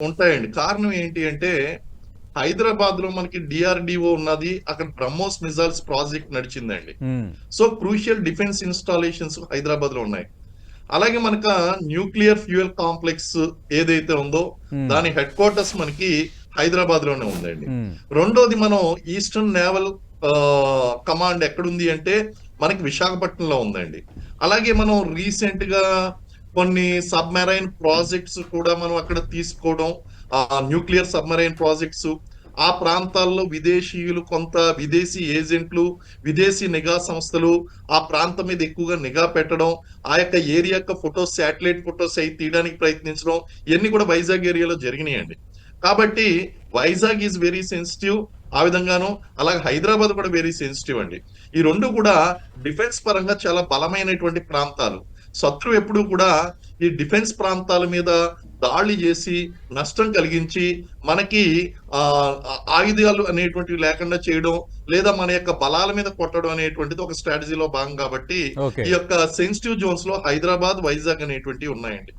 ఉంటాయండి. కారణం ఏంటి అంటే, హైదరాబాద్‌లో మనకి డీఆర్‌డీఓ ఉన్నది. అక్కడ బ్రహ్మోస్ మిసైల్స్ ప్రాజెక్ట్ నడిచిందండి. హ్మ్. సో, క్రూషియల్ డిఫెన్స్ ఇన్‌స్టాలేషన్స్ హైదరాబాద్‌లో ఉన్నాయి. అలాగే మనక న్యూక్లియర్ ఫ్యూయల్ కాంప్లెక్స్ ఏదైతే ఉందో, హ్మ్. దాని హెడ్ క్వార్టర్స్ మనకి హైదరాబాద్‌లోనే ఉందండి. హ్మ్. రెండోది మనం ఈస్టర్న్ నేవల్ కమాండ్ ఎక్కడుంది అంటే, మనకి విశాఖపట్నంలో ఉందండి. అలాగే మనం రీసెంట్‌గా కొన్ని సబ్‌మెరైన్ ప్రాజెక్ట్స్ కూడా మనం అక్కడ తీసుకోవడం, న్యూక్లియర్ సబ్‌మెరైన్ ప్రాజెక్ట్స్, ఆ ప్రాంతాల్లో విదేశీయులు కొంత విదేశీ ఏజెంట్లు, విదేశీ నిఘా సంస్థలు ఆ ప్రాంతం మీద ఎక్కువగా నిఘా పెట్టడం, ఆ యొక్క ఏరియా యొక్క ఫోటోస్, శాటిలైట్ ఫోటోస్ అయి తీయడానికి ప్రయత్నించడం, ఇయన్నీ కూడా వైజాగ్ ఏరియాలో జరిగినాయండి. కాబట్టి వైజాగ్ ఈజ్ వెరీ సెన్సిటివ్. ఆ విధంగాను అలాగే హైదరాబాద్ కూడా వెరీ సెన్సిటివ్ అండి. ఈ 2 కూడా డిఫెన్స్ పరంగా చాలా బలమైనటువంటి ప్రాంతాలు. శత్రువు ఎప్పుడూ కూడా ఈ డిఫెన్స్ ప్రాంతాల మీద దాడి చేసి, నష్టం కలిగించి, మనకి ఆయుధాలు అనేటువంటివి లేకుండా చేయడం, లేదా మన యొక్క బలాల మీద కొట్టడం అనేటువంటిది ఒక స్ట్రాటజీలో భాగం కాబట్టి, ఓకే. ఈ యొక్క సెన్సిటివ్ జోన్స్‌లో హైదరాబాద్, వైజాగ్ అనేటువంటివి ఉన్నాయండి.